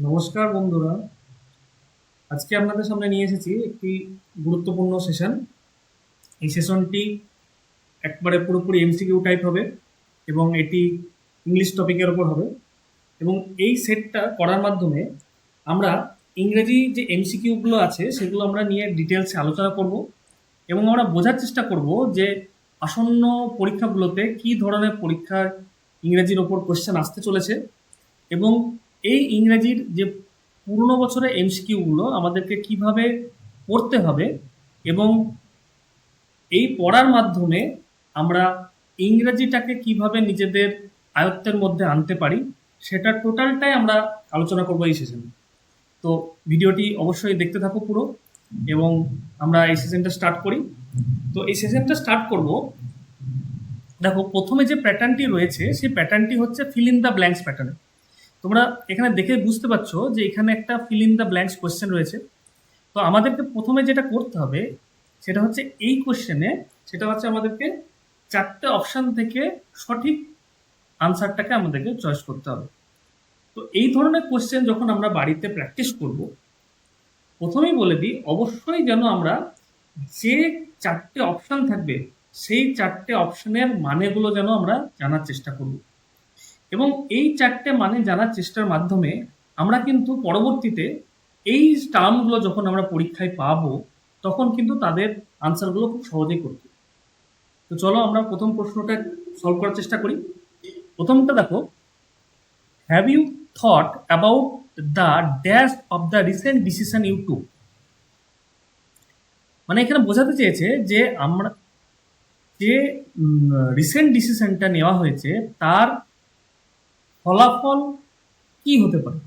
নমস্কার বন্ধুরা, আজকে আপনাদের সামনে নিয়ে এসেছি একটি গুরুত্বপূর্ণ সেশন। এই সেশনটি একবারে পুরোপুরি এমসিকিউ টাইপ হবে এবং এটি ইংলিশ টপিকের ওপর হবে। এবং এই সেটটা করার মাধ্যমে আমরা ইংরেজি যে এমসিকিউগুলো আছে সেগুলো আমরা নিয়ে ডিটেলসে আলোচনা করব এবং আমরা বোঝার চেষ্টা করব যে আসন্ন পরীক্ষাগুলোতে কী ধরনের পরীক্ষার ইংরেজির ওপর কোশ্চেন আসতে চলেছে এবং এই ইংরেজির যে পুরনো বছরের এমসিকিউগুলো আমাদেরকে কিভাবে পড়তে হবে এবং এই পড়ার মাধ্যমে আমরা ইংরেজিটাকে কিভাবে নিজেদের আয়ত্তের মধ্যে আনতে পারি সেটা টোটালটাই আমরা আলোচনা করবো এই সেশনে। তো ভিডিওটি অবশ্যই দেখতে থাকো পুরো এবং আমরা এই সেশনটা স্টার্ট করি। তো এই সেশনটা স্টার্ট করব, দেখো প্রথমে যে প্যাটার্নটি রয়েছে সেই প্যাটার্নটি হচ্ছে fill in the blanks pattern. তোমরা এখানে দেখে বুঝতে পারছো যে এখানে একটা fill in the blanks question রয়েছে। তো আমাদেরকে প্রথমে যেটা করতে হবে সেটা হচ্ছে এই কোশ্চেনে সেটা হচ্ছে আমাদেরকে চারটে অপশান থেকে সঠিক আনসারটাকে আমাদেরকে চয়েস করতে হবে। তো এই ধরনের কোশ্চেন যখন আমরা বাড়িতে প্র্যাকটিস করব, প্রথমেই বলে দিই অবশ্যই যেন আমরা যে চারটে অপশান থাকবে সেই চারটে অপশানের মানেগুলো যেন আমরা জানার চেষ্টা করব এবং এই চারটে মানে জানার চেষ্টার মাধ্যমে আমরা কিন্তু পরবর্তীতে এই টার্মগুলো যখন আমরা পরীক্ষায় পাবো তখন কিন্তু তাদের আনসারগুলো খুব সহজেই করতে। তো চলো আমরা প্রথম প্রশ্নটা সলভ করার চেষ্টা করি। প্রথমটা দেখো, have you thought about the dash of the recent decision you took. মানে এখানে বোঝাতে চেয়েছে যে আমরা যে রিসেন্ট ডিসিশনটা নেওয়া হয়েছে তার ফলাফল কি হতে পারে।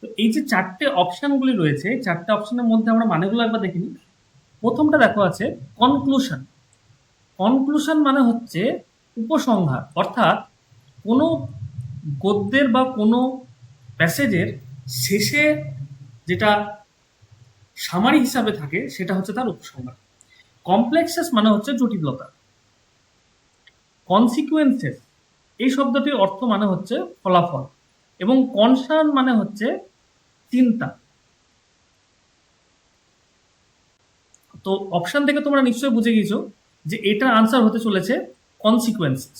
তো এই যে চারটে অপশানগুলি রয়েছে চারটে অপশানের মধ্যে আমরা মানেগুলো একবার দেখে নিই। প্রথমটা দেখো আছে কনক্লুশন। কনক্লুশন মানে হচ্ছে উপসংহার, অর্থাৎ কোনো গদ্যের বা কোনো প্যাসেজের শেষে যেটা সামারি হিসাবে থাকে সেটা হচ্ছে তার উপসংহার। কমপ্লেক্সেস মানে হচ্ছে জটিলতা। কনসিকুয়েন্সেস এই শব্দটির অর্থ মানে হচ্ছে ফলাফল এবং কনসার্ন মানে হচ্ছে চিন্তা। তো অপশন থেকে তোমরা নিশ্চয়ই বুঝে গিয়েছো যে এটা আনসার হতে চলেছে কনসিকুয়েন্সেস,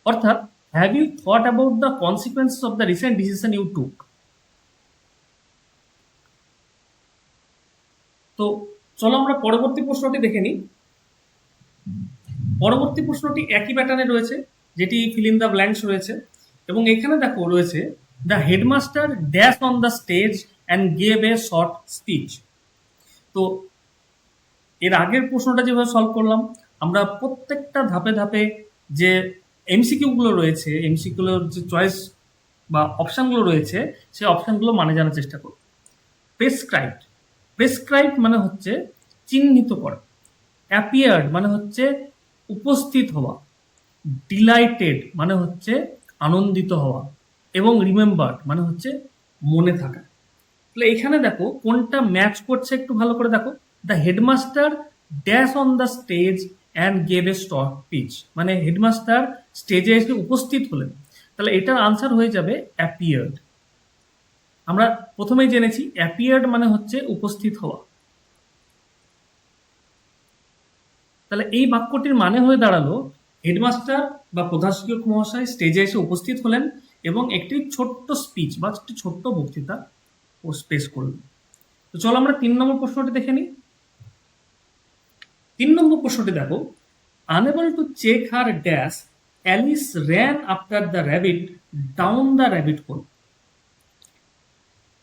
অর্থাৎ have you thought about the consequences of the recent decision you took. তো চলো আমরা পরবর্তী প্রশ্নটি দেখে নিই। পরবর্তী প্রশ্নটি একই প্যাটার্নে রয়েছে, যেটি ফিল ইন দ্য ব্ল্যাঙ্কস রয়েছে এবং এখানে দেখো রয়েছে the headmaster dash on the stage and gave a short speech. তো এর আগের প্রশ্নটা যেভাবে সলভ করলাম আমরা প্রত্যেকটা ধাপে ধাপে যে এমসিকিউগুলো রয়েছে এমসিকিউগুলোর যে চয়েস বা অপশানগুলো রয়েছে সেই অপশানগুলো মানে জানার চেষ্টা করব। প্রেসক্রাইবড, প্রেসক্রাইবড মানে হচ্ছে চিহ্নিত করা। অ্যাপিয়ার্ড মানে হচ্ছে উপস্থিত হওয়া। ডিলাইটেড মানে হচ্ছে আনন্দিত হওয়া এবং রিমেম্বার্ড মানে হচ্ছে মনে থাকা। তাহলে এখানে দেখো কোনটা ম্যাচ করছে একটু ভালো করে দেখো। The headmaster dash on the stage and gave a speech, মানে হেডমাস্টার স্টেজে এসে উপস্থিত হলেন, তাহলে এটার আনসার হয়ে যাবে অ্যাপিয়ার্ড। আমরা প্রথমেই জেনেছি অ্যাপিয়ার্ড মানে হচ্ছে উপস্থিত হওয়া। তাহলে এই বাক্যটির মানে হয়ে দাঁড়ালো হেডমাস্টার বা প্রধান শিক্ষক মহাশয় স্টেজে এসে উপস্থিত হলেন এবং একটি ছোট্ট স্পিচ বা একটি ছোট্ট বক্তৃতা ও স্পেস করলেন। তো চলো আমরা 3 নম্বর প্রশ্নটি দেখে নিই। 3 নম্বর প্রশ্নটি দেখো, unable to check her dash Alice ran after the rabbit down the rabbit hole.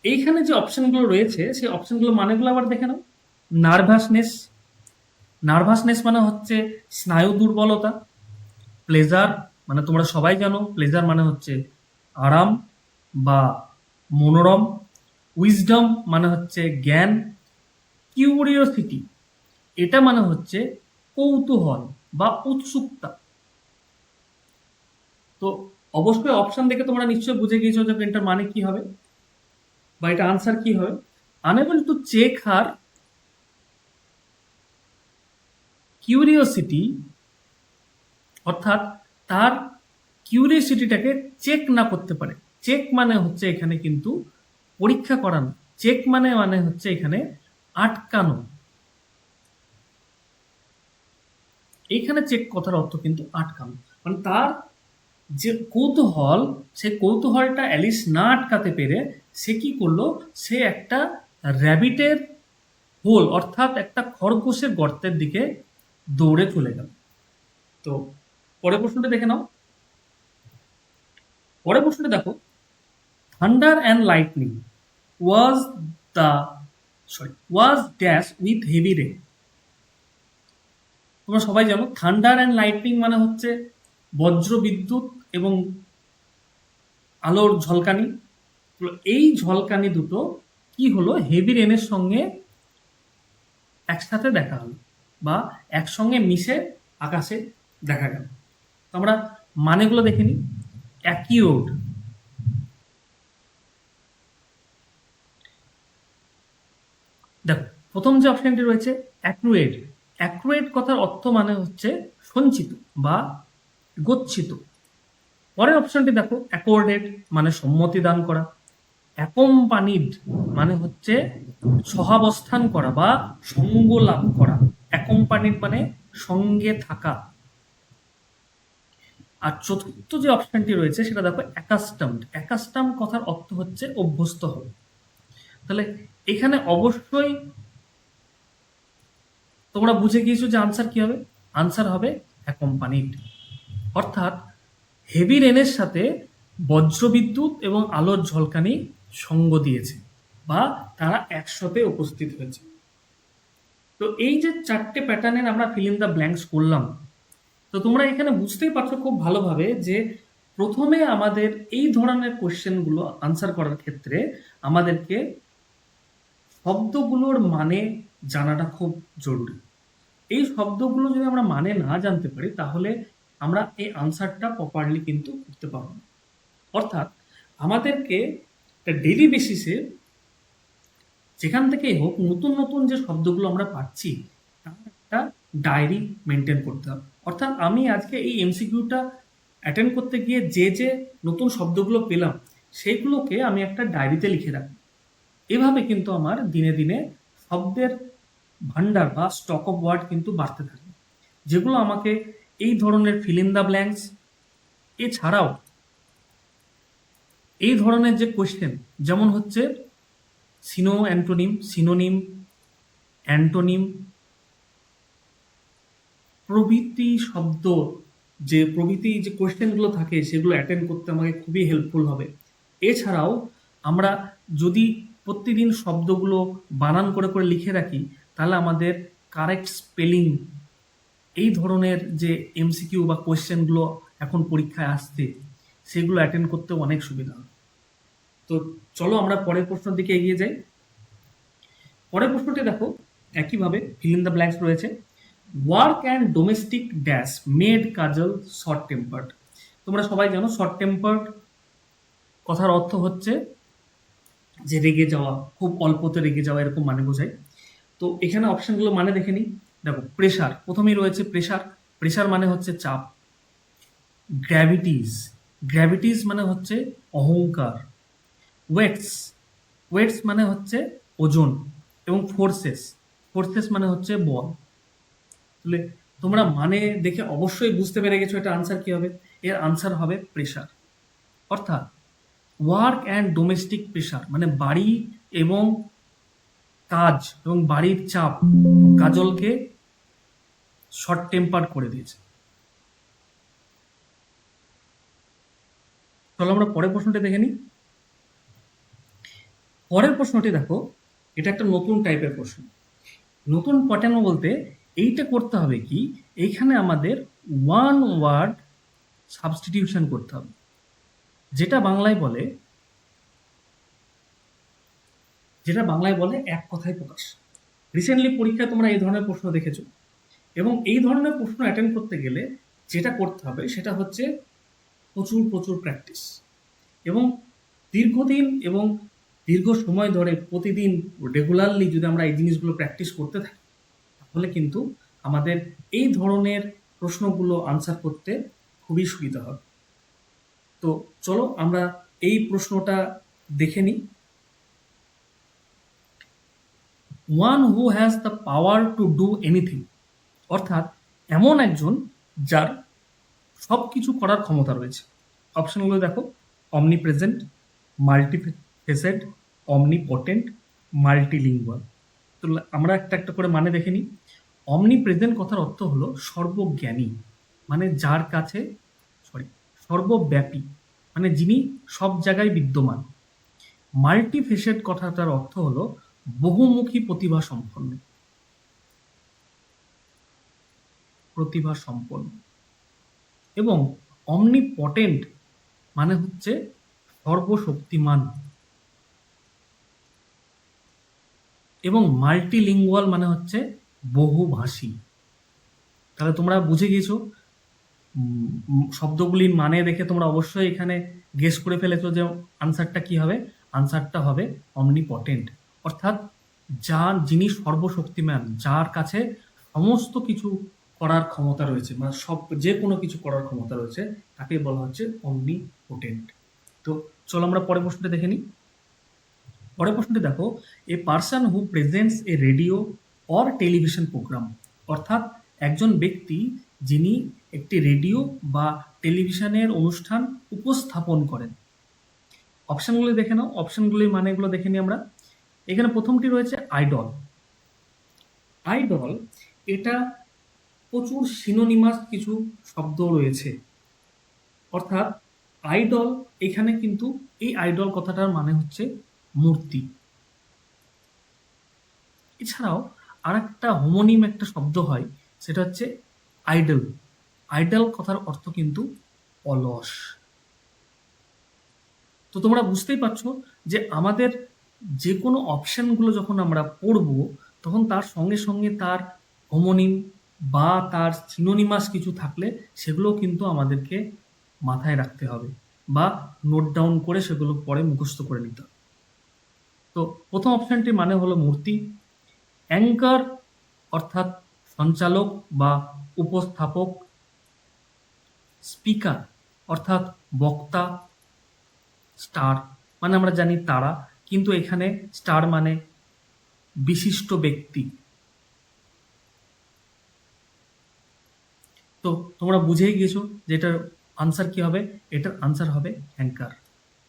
এইখানে যে অপশনগুলো রয়েছে সেই অপশনগুলো মানেগুলো আবার দেখে নাও। নার্ভাসনেস, নার্ভাসনেস মানে হচ্ছে স্নায়ু দুর্বলতা। প্লেজার মানে তোমরা সবাই জানো প্লেজার মানে হচ্ছে আরাম বা মনোরম। উইজডম মানে হচ্ছে জ্ঞান। কিউরিওসিটি এটা মানে হচ্ছে কৌতূহল বা উৎসুকতা। তো অবশ্যই অপশন দেখে তোমরা নিশ্চয়ই বুঝে গিয়েছো যে এটার মানে কি হবে বা এটা আনসার কি হবে। Unable to check her curiosity, অর্থাৎ তার কিউরিওসিটিটাকে চেক না করতে পারে। চেক মানে হচ্ছে এখানে কিন্তু পরীক্ষা করানো, চেক মানে হচ্ছে এখানে আটকানো। এইখানে চেক কথার অর্থ কিন্তু আটকানো, মানে তার যে কৌতূহল, সে কৌতূহলটা অ্যালিস না আটকাতে পেরে সে কি করলো, সে একটা র্যাবিটের হোল অর্থাৎ একটা খরগোশের গর্তের দিকে দৌড়ে চলে গেল। তো পরের প্রশ্নটা দেখে নাও। পরের প্রশ্নটা দেখো, thunder and lightning was the was dash with heavy rain. তোমরা সবাই জানো থান্ডার অ্যান্ড লাইটনিং মানে হচ্ছে বজ্র বিদ্যুৎ এবং আলোর ঝলকানি। তো এই ঝলকানি দুটো কি হলো, হেভি রেনের সঙ্গে একসাথে দেখা হলো বা একসঙ্গে মিশে আকাশে দেখা গেল। তো আমরা মানেগুলো দেখে নিই। অ্যাকিউড, দেখো প্রথম যে অপশনটি রয়েছে অ্যাকুরেট। অ্যাকুরেট কথার অর্থ মানে হচ্ছে সঞ্চিত বা গচ্ছিত। পরের অপশনটি দেখো অ্যাকর্ডেড মানে সম্মতি দান করা। অ্যাকম্পানিড মানে হচ্ছে সহাবস্থান করা বা সঙ্গ লাভ করা। অ্যাকম্পানিড মানে সঙ্গে থাকা। আর চতুর্থ যে অপশনটি রয়েছে সেটা দেখো অ্যাকাস্টমড। অ্যাকাস্টম কথার অর্থ হচ্ছে অভ্যস্ত হবে। তাহলে এখানে অবশ্যই তোমরা বুঝে গিয়েছো যে আনসার কি হবে, আনসার হবে অ্যাকম্পানিড। অর্থাৎ হেভি রেনের সাথে বজ্রবিদ্যুৎ এবং আলোর ঝলকানি সঙ্গ দিয়েছে বা তারা একসাথে উপস্থিত হয়েছে। তো এই যে চারটে প্যাটার্নের আমরা ফিল ইন দ্য ব্ল্যাঙ্কস করলাম, তো তোমরা এখানে বুঝতেই পারছো খুব ভালোভাবে যে প্রথমে আমাদের এই ধরনের কোশ্চেনগুলো আনসার করার ক্ষেত্রে আমাদেরকে শব্দগুলোর মানে জানাটা খুব জরুরি। এই শব্দগুলো যদি আমরা মানে না জানতে পারি তাহলে আমরা এই আনসারটা প্রপারলি কিন্তু করতে পারবো না। অর্থাৎ আমাদেরকে একটা ডেইলি বেসিসে যেখান থেকে হোক নতুন নতুন যে শব্দগুলো আমরা পাচ্ছি তার একটা ডায়েরি মেনটেন করতে হবে। অর্থাৎ আমি আজকে এই এমসিকিউটা অ্যাটেন্ড করতে গিয়ে যে যে নতুন শব্দগুলো পেলাম সেইগুলোকে আমি একটা ডায়েরিতে লিখে রাখবো। এভাবে কিন্তু আমার দিনে দিনে শব্দের ভান্ডার বা স্টক অফ ওয়ার্ড কিন্তু বাড়তে থাকবে, যেগুলো আমাকে এই ধরনের ফিল ইন দ্য ব্ল্যাঙ্কস এছাড়াও এই ধরনের যে কোয়েশ্চেন যেমন হচ্ছে সিনোনিম, অ্যান্টোনিম প্রভৃতি শব্দ, যে প্রভৃতি যে কোয়েশ্চেনগুলো থাকে সেগুলো অ্যাটেন্ড করতে আমাকে খুবই হেল্পফুল হবে। এছাড়াও আমরা যদি প্রতিদিন শব্দগুলো বানান করে করে লিখে রাখি তাহলে আমাদের কারেক্ট স্পেলিং এই ধরনের যে এমসিকিউ বা কোয়েশ্চেনগুলো এখন পরীক্ষায় আসছে সেগুলো অ্যাটেন্ড করতে অনেক সুবিধা হবে। তো চলো আমরা পরের প্রশ্নের দিকে এগিয়ে যাই। পরের প্রশ্নটি দেখো একইভাবে ফিল ইন দ্য ব্ল্যাঙ্কস রয়েছে। Work and domestic dash made Kajal short tempered. তোমরা সবাই জানো শর্ট টেম্পার্ড কথার অর্থ হচ্ছে যে রেগে যাওয়া, খুব অল্পতে রেগে যাওয়া, এরকম মানে বোঝায়। তো এখানে অপশনগুলো মানে দেখে নিই। দেখো প্রেশার, প্রথমেই রয়েছে প্রেশার। প্রেশার মানে হচ্ছে চাপ। গ্র্যাভিটিস মানে হচ্ছে অহংকার। ওয়েটস মানে হচ্ছে ওজন। এবং ফোর্সেস মানে হচ্ছে বল। তাহলে তোমরা মানে দেখে অবশ্যই বুঝতে পেরে গেছো এটা আনসার কি হবে। এর আনসার হবে প্রেশার। অর্থাৎ ওয়ার্ক অ্যান্ড ডোমেস্টিক প্রেশার মানে বাড়ি এবং কাজ এবং বাড়ির চাপ কাজলকে শর্ট টেম্পার করে দিয়েছে। চলো আমরা পরের প্রশ্নটি দেখে নিই। পরের প্রশ্নটি দেখো, এটা একটা নতুন টাইপের প্রশ্ন। নতুন প্যাটার্ন বলতে এইটা করতে হবে কি, এইখানে আমাদের ওয়ান ওয়ার্ড সাবস্টিটিউশন করতে হবে, যেটা বাংলায় বলে এক কথায় প্রকাশ। রিসেন্টলি পরীক্ষায় তোমরা এই ধরনের প্রশ্ন দেখেছো, এবং এই ধরনের প্রশ্ন অ্যাটেন্ড করতে গেলে যেটা করতে হবে সেটা হচ্ছে প্রচুর প্র্যাকটিস। এবং দীর্ঘদিন এবং দীর্ঘ সময় ধরে প্রতিদিন রেগুলারলি যদি আমরা এই জিনিসগুলো প্র্যাকটিস করতে থাকি তাহলে কিন্তু আমাদের এই ধরনের প্রশ্নগুলো আনসার করতে খুবই সুবিধা হবে। তো চলো আমরা এই প্রশ্নটা দেখে নিই। One who has the power to do anything, অর্থাৎ এমন একজন যার সব কিছু করার ক্ষমতা রয়েছে। অপশনগুলো দেখো, অমনি প্রেজেন্ট, মাল্টিফেসেড, অমনিপটেন্ট, মাল্টিলিঙ্গুয়াল। তো আমরা একটা একটা করে মানে দেখে নিই। অমনি প্রেজেন্ট কথার অর্থ হলো সর্বজ্ঞানী, মানে যার কাছে সর্বব্যাপী, মানে যিনি সব জায়গায় বিদ্যমান। মাল্টিফেসেড কথাটার অর্থ হলো বহুমুখী প্রতিভা সম্পন্ন। এবং অমনিপটেন্ট মানে হচ্ছে সর্বশক্তিমান। এবং মাল্টিলিঙ্গুয়াল মানে হচ্ছে বহুভাষী। তাহলে তোমরা বুঝে গিয়েছো শব্দগুলির মানে দেখে তোমরা অবশ্যই এখানে গেস করে ফেলেছো যে আনসারটা কি হবে। আনসারটা হবে অমনিপটেন্ট, অর্থাৎ যিনি সর্বশক্তিমান, যার কাছে সমস্ত কিছু করার ক্ষমতা রয়েছে, মানে যে কোনো কিছু করার ক্ষমতা রয়েছে, তাকে বলা হচ্ছে অমনিপটেন্ট। তো চলো আমরা পরের প্রশ্নটা দেখে নিই। পরের প্রশ্নটি দেখো, a person who presents a radio or television programme, অর্থাৎ একজন ব্যক্তি যিনি একটি রেডিও বা টেলিভিশনের অনুষ্ঠান উপস্থাপন করেন। অপশনগুলি দেখে নাও, অপশনগুলির মানেগুলো দেখে নিই আমরা। এখানে প্রথমটি রয়েছে আইডল। আইডল এটা প্রচুর সিনোনিমাস কিছু শব্দ রয়েছে, অর্থাৎ আইডল এখানে কিন্তু এই আইডল কথাটার মানে হচ্ছে মূর্তি। এছাড়াও আর একটা হোমোনিম একটা শব্দ হয়, সেটা হচ্ছে আইডল। আইডল কথার অর্থ কিন্তু অলস। তো তোমরা বুঝতেই পারছো যে আমাদের যে কোনো অপশনগুলো যখন আমরা পড়ব, তখন তার সঙ্গে সঙ্গে তার হোমোনিম বা তার সিনোনিমাস কিছু থাকলে সেগুলো কিন্তু আমাদেরকে মাথায় রাখতে হবে বা নোট ডাউন করে সেগুলো পরে মুখস্থ করে নিতে হবে। তো প্রথম অপশনটির মানে হলো মূর্তি। অ্যাঙ্কার অর্থাৎ সঞ্চালক বা উপস্থাপক। স্পিকার অর্থাৎ বক্তা। স্টার মানে আমরা জানি তারা, কিন্তু এখানে স্টার মানে বিশিষ্ট ব্যক্তি। তো তোমরা বুঝেই গেছো যে এটার আনসার কি হবে। এটার আনসার হবে anchor.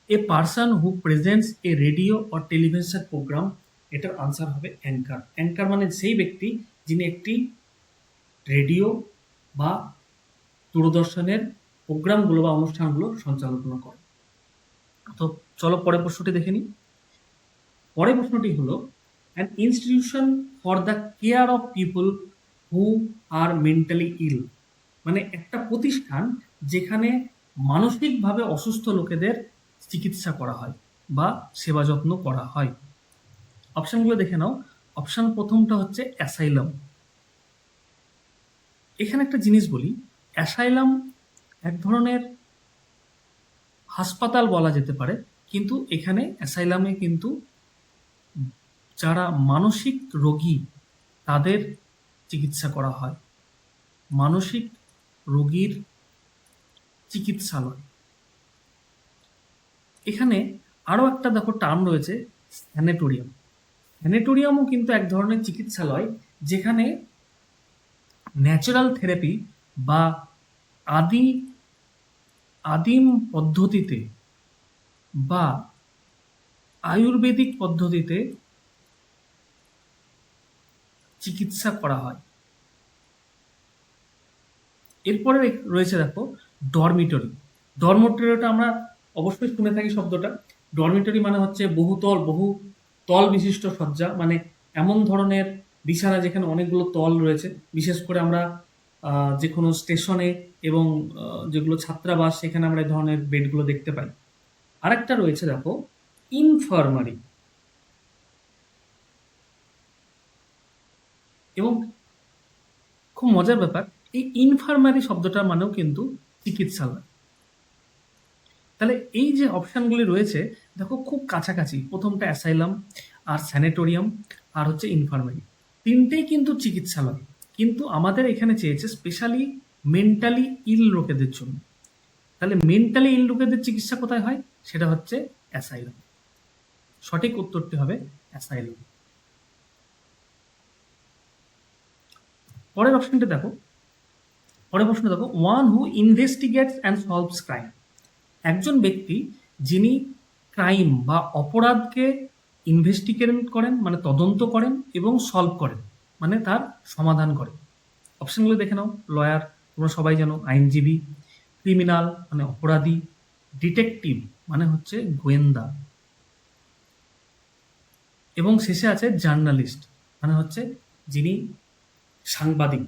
A person who presents a radio or television programme, এটার আনসার হবে অ্যাঙ্কার। অ্যাঙ্কার মানে সেই ব্যক্তি যিনি একটি রেডিও বা দূরদর্শনের প্রোগ্রামগুলো বা অনুষ্ঠানগুলো সঞ্চালনা করে। তো চলো পরের প্রশ্নটি দেখে নিই। পরের প্রশ্নটি হলো, an institution for the care of people who are mentally ill, মানে একটা প্রতিষ্ঠান যেখানে মানসিকভাবে অসুস্থ লোকেদের চিকিৎসা করা হয় বা সেবা যত্ন করা হয়। অপশনগুলো দেখে নাও। অপশন প্রথমটা হচ্ছে অ্যাসাইলাম। এখানে একটা জিনিস বলি, অ্যাসাইলাম এক ধরনের হাসপাতাল বলা যেতে পারে, কিন্তু এখানে অ্যাসাইলামে কিন্তু যারা মানসিক রোগী তাদের চিকিৎসা করা হয়। মানসিক রোগীর চিকিৎসালয়। এখানে আরও একটা দেখো টার্ম রয়েছে, স্যানেটোরিয়াম। স্যানেটোরিয়ামও কিন্তু এক ধরনের চিকিৎসালয় যেখানে ন্যাচারাল থেরাপি বা আদিম পদ্ধতিতে বা আয়ুর্বেদিক পদ্ধতিতে চিকিৎসা করা হয়। এরপরে রয়েছে দেখো ডরমিটরি। ডরমিটরিটা আমরা অবশ্যই শুনে থাকি শব্দটা। ডরমিটরি মানে হচ্ছে বহু তল বিশিষ্ট শয্যা, মানে এমন ধরনের বিছানা যেখানে অনেকগুলো তল রয়েছে। বিশেষ করে আমরা যে কোনো স্টেশনে এবং যেগুলো ছাত্রাবাস, সেখানে আমরা এই ধরনের বেডগুলো দেখতে পাই। আরেকটা রয়েছে দেখো ইনফার্মারি। এবং খুব মজার ব্যাপার, এই ইনফার্মারি শব্দটার মানেও কিন্তু চিকিৎসালয়। তাহলে এই যে অপশানগুলি রয়েছে দেখো খুব কাছাকাছি। প্রথমটা অ্যাসাইলাম, আর স্যানেটোরিয়াম, আর হচ্ছে ইনফার্মারি। তিনটেই কিন্তু চিকিৎসালয়, কিন্তু আমাদের এখানে চেয়েছে স্পেশালি মেন্টালি ইল লোকেদের জন্য। তাহলে মেন্টালি ইল লোকেদের চিকিৎসা কোথায় হয়, সেটা হচ্ছে অ্যাসাইলাম। সঠিক উত্তরটি হবে অ্যাসাইলাম। পরের অপশনটা দেখো, পরের প্রশ্ন দেখো, one who investigates and solves crime. একজন ব্যক্তি যিনি ক্রাইম বা অপরাধকে ইনভেস্টিগেট করেন মানে তদন্ত করেন এবং সলভ করেন মানে তার সমাধান করেন। অপশনগুলো দেখে নাও। লয়ার, তোমরা সবাই জানো, আইনজীবী। ক্রিমিনাল মানে অপরাধী। ডিটেকটিভ মানে হচ্ছে গোয়েন্দা। এবং শেষে আছে জার্নালিস্ট মানে হচ্ছে যিনি সাংবাদিক।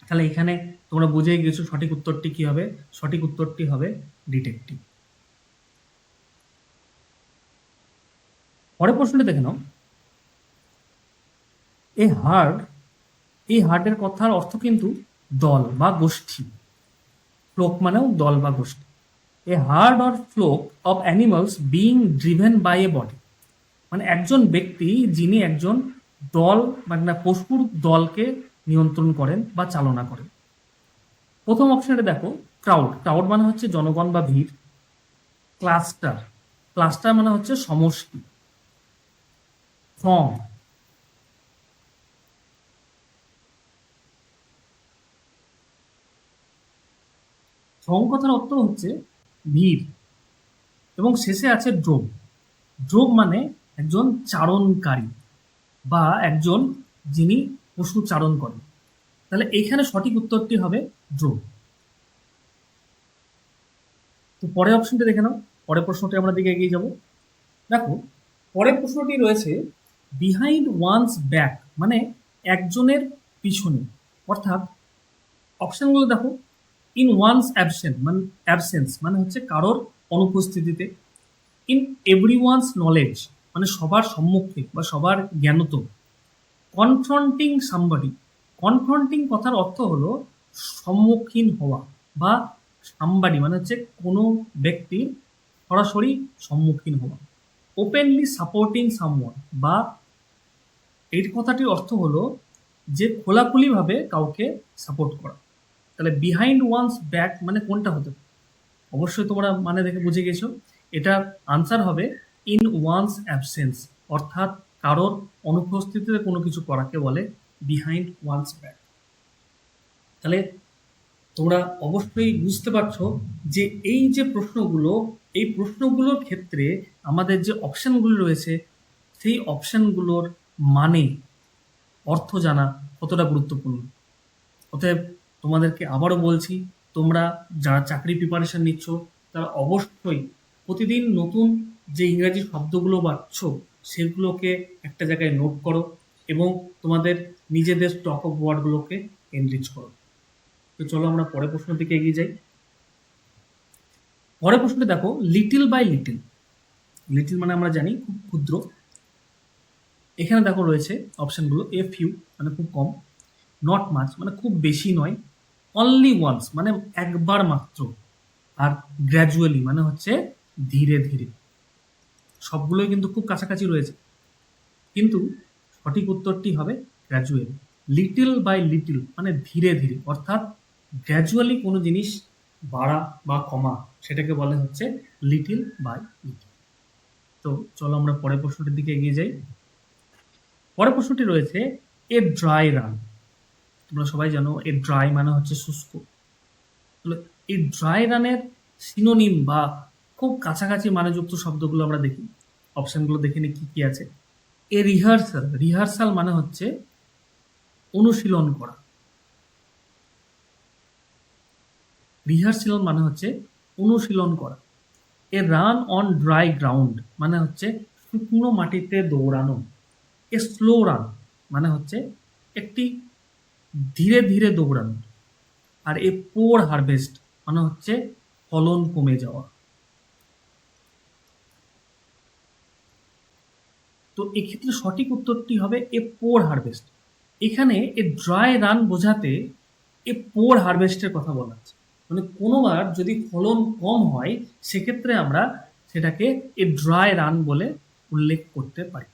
তাহলে এখানে তোমরা বুঝেই গেছো সঠিক উত্তরটি কি হবে। সঠিক উত্তরটি হবে ডিটেকটিভ। পরের প্রশ্নটি দেখে নাও, এই হার্ড, এই হার্ডের কথার অর্থ কিন্তু দল বা গোষ্ঠী। ফ্লোক মানেও দল বা গোষ্ঠী। A herd or flock of animals being driven by a body, মানে একজন ব্যক্তি যিনি একজন দল মানে পশুর দলকে নিয়ন্ত্রণ করেন বা চালনা করেন। প্রথম অপশনটা দেখো, ক্রাউড। ক্রাউড মানে হচ্ছে জনগণ বা ভিড়। ক্লাস্টার, ক্লাস্টার মানে হচ্ছে সমষ্টি। থ্রং, থ্রং কথার অর্থ হচ্ছে ভিড়। এবং শেষে আছে ড্রোভ। ড্রোভ মানে একজন চারণকারী বা একজন যিনি পশু চারণ করেন। তাহলে এইখানে সঠিক উত্তরটি হবে ড্রোভ। তো পরের অপশনটি দেখে নাও। পরের প্রশ্নটি আমরা দিকে এগিয়ে যাব। দেখো, পরের প্রশ্নটি রয়েছে বিহাইন্ড ওয়ানস ব্যাক মানে একজনের পিছনে। অর্থাৎ অপশনগুলো দেখো, ইন ওয়ানস অ্যাবসেন্স মানে হচ্ছে কারোর অনুপস্থিতিতে। ইন এভরি ওয়ানস নলেজ মানে সবার সম্মুখে বা সবার জ্ঞানত। কনফ্রন্টিং সামবডি, কনফ্রন্টিং কথার অর্থ হলো সম্মুখীন হওয়া বা সামবাডি মানে হচ্ছে কোনো ব্যক্তির সরাসরি সম্মুখীন হওয়া। ওপেনলি সাপোর্টিং সামওয়ান বা এই কথাটির অর্থ হলো যে খোলাখুলিভাবে কাউকে সাপোর্ট করা। তাহলে বিহাইন্ড ওয়ানস ব্যাক মানে কোনটা হতে পারে? অবশ্যই তোমরা মানে দেখে বুঝে গেছো। এটার আনসার হবে ইন ওয়ানস অ্যাবসেন্স, অর্থাৎ কারোর অনুপস্থিতিতে কোনো কিছু করাকে বলে বিহাইন্ড ওয়ানস ব্যাক। তাহলে তোমরা অবশ্যই বুঝতে পারছো যে এই যে প্রশ্নগুলো, এই প্রশ্নগুলোর ক্ষেত্রে আমাদের যে অপশানগুলো রয়েছে সেই অপশানগুলোর মানে অর্থ জানা কতটা গুরুত্বপূর্ণ। অতএব তোমাদেরকে আবারও বলছি, তোমরা যারা চাকরি প্রিপারেশন নিচ্ছ তারা অবশ্যই প্রতিদিন নতুন যে ইংরাজি শব্দগুলো পাচ্ছ সেগুলোকে একটা জায়গায় নোট করো এবং তোমাদের নিজেদের স্টক অফ ওয়ার্ডগুলোকে এনরিচ করো। তো চলো আমরা পরের প্রশ্নের দিকে এগিয়ে যাই। পরের প্রশ্নটি দেখো, লিটিল বাই লিটিল। লিটিল মানে আমরা জানি খুব ক্ষুদ্র। এখানে দেখো রয়েছে অপশনগুলো, এ ফিউ মানে খুব কম, নট মাচ মানে খুব বেশি নয়, অনলি ওয়ান্স মানে একবার মাত্র, আর গ্র্যাজুয়ালি মানে হচ্ছে ধীরে ধীরে। সবগুলোই কিন্তু খুব কাছাকাছি রয়েছে, কিন্তু সঠিক উত্তরটি হবে গ্র্যাজুয়ালি। লিটিল বাই লিটিল মানে ধীরে ধীরে, অর্থাৎ গ্র্যাজুয়ালি কোনো জিনিস বাড়া বা কমা সেটাকে বলে হচ্ছে লিটিল বাই লিটিল। তো চলো আমরা পরের প্রশ্নটির দিকে এগিয়ে যাই। পরের প্রশ্নটি রয়েছে এ ড্রাই রান। তোমরা সবাই জানো এ ড্রাই মানে হচ্ছে শুষ্ক। এই ড্রাই রানের সিনোনিম বা খুব কাছাকাছি মানেযুক্ত শব্দগুলো আমরা দেখি। অপশনগুলো দেখে নিই কি কি আছে। এ রিহার্সাল, রিহার্সাল মানে হচ্ছে অনুশীলন করা। রিহার্সাল মানে হচ্ছে অনুশীলন করা। এ রান অন ড্রাই গ্রাউন্ড মানে হচ্ছে শুকনো মাটিতে দৌড়ানো। এ স্লো রান মানে হচ্ছে একটি ধীরে ধীরে দৌড়ানো। আর এ পোর হারভেস্ট মানে হচ্ছে ফলন কমে যাওয়া। তো এক্ষেত্রে সঠিক উত্তরটি হবে এ পোর হারভেস্ট। এখানে এ ড্রাই রান বোঝাতে এ পোর হারভেস্টের কথা বলা আছে, মানে কোনোবার যদি ফলন কম হয় সেক্ষেত্রে আমরা সেটাকে এ ড্রাই রান বলে উল্লেখ করতে পারি।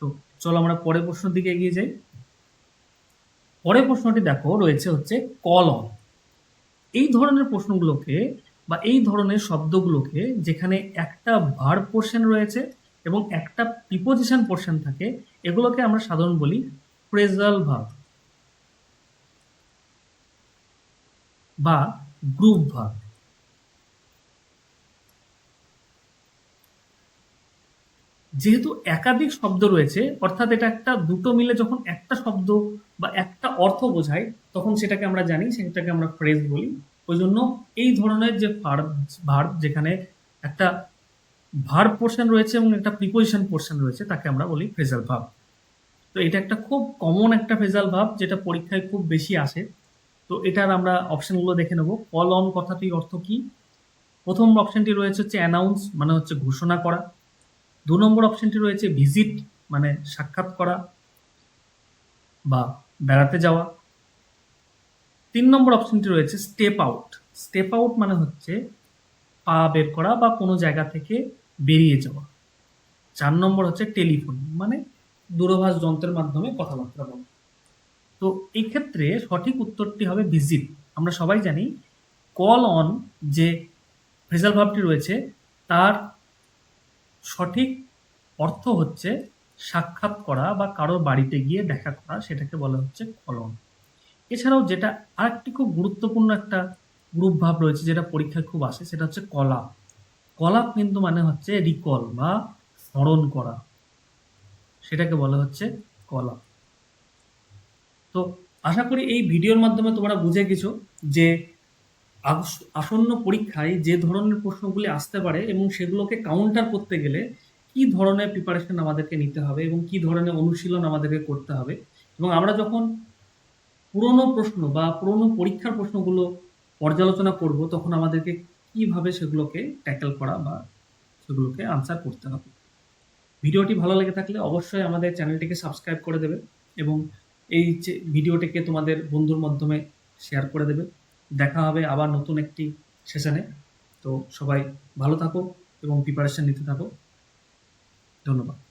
তো চলো আমরা পরের প্রশ্নের দিকে এগিয়ে যাই। পরের প্রশ্নটি দেখো রয়েছে হচ্ছে কল অন। এই ধরনের প্রশ্নগুলোকে বা এই ধরনের শব্দগুলোকে যেখানে একটা ভার্ব পোর্শন রয়েছে এবং একটা প্রিপোজিশন পোর্শন থাকে, এগুলোকে আমরা সাধারণ বলি ফ্রেজাল ভার্ব। বা গ্রুপ ভার্ব। যেহেতু একাধিক শব্দ রয়েছে, অর্থাৎ এটা একটা দুটো মিলে যখন একটা শব্দ বা একটা অর্থ বোঝায়, তখন সেটাকে আমরা জানি, সেটাকে আমরা ফ্রেজ বলি। ওই জন্য এই ধরনের যে ভার্ব যেখানে একটা ভার্ব পোর্শন রয়েছে এবং একটা প্রিপোজিশন পোর্শন রয়েছে, তাকে আমরা বলি ফ্রেজাল ভার্ব। তো এটা একটা খুব কমন একটা ফ্রেজাল ভার্ব, যেটা পরীক্ষায় খুব বেশি আসে। তো এটার আমরা অপশনগুলো দেখে নেব। কল অন কথাটির অর্থ কি? প্রথম অপশনটি রয়েছে হচ্ছে অ্যানাউন্স, মানে হচ্ছে ঘোষণা করা। ২ নম্বর অপশনটি রয়েছে ভিজিট, মানে সাক্ষাৎ করা বা বেড়াতে যাওয়া। ৩ নম্বর অপশনটি রয়েছে স্টেপ আউট। স্টেপ আউট মানে হচ্ছে পা বের করা বা কোনো জায়গা থেকে বেরিয়ে যাওয়া। ৪ নম্বর হচ্ছে টেলিফোন, মানে দূরভাষ যন্ত্রের মাধ্যমে কথাবার্তা বলা। তো এই ক্ষেত্রে সঠিক উত্তরটি হবে ভিজিট। আমরা সবাই জানি কল অন যে ফ্রেজাল ভার্বটি রয়েছে, তার সঠিক অর্থ হচ্ছে সাক্ষাৎ করা বা কারোর বাড়িতে গিয়ে দেখা করা, সেটাকে বলা হচ্ছে কল অন। এছাড়াও যেটা আরেকটি খুব গুরুত্বপূর্ণ একটা গ্রুপ ভাব রয়েছে, যেটা পরীক্ষায় খুব আসে, সেটা হচ্ছে কলাপ। কলাপ কিন্তু মানে হচ্ছে রিকল বা স্মরণ করা, সেটাকে বলা হচ্ছে কলাপ। তো আশা করি এই ভিডিওর মাধ্যমে তোমরা বুঝে গেছো যে আসন্ন পরীক্ষায় যে ধরনের প্রশ্নগুলি আসতে পারে এবং সেগুলোকে কাউন্টার করতে গেলে কি ধরনের প্রিপারেশন আমাদেরকে নিতে হবে এবং কি ধরনের অনুশীলন আমাদেরকে করতে হবে। এবং আমরা যখন পুরনো প্রশ্ন বা পুরনো পরীক্ষার প্রশ্নগুলো পর্যালোচনা করব, তখন আমাদেরকে কিভাবে সেগুলোকে ট্যাকেল করা বা সেগুলোকে আনসার করতে হবে। ভিডিওটি ভালো লেগে থাকলে অবশ্যই আমাদের চ্যানেলটিকে সাবস্ক্রাইব করে দেবে এবং এই যে ভিডিওটিকে তোমাদের বন্ধুর মাধ্যমে শেয়ার করে দেবে। দেখা হবে আবার নতুন একটি সেশনে। তো সবাই ভালো থাকো এবং প্রিপারেশন নিতে থাকো। ধন্যবাদ।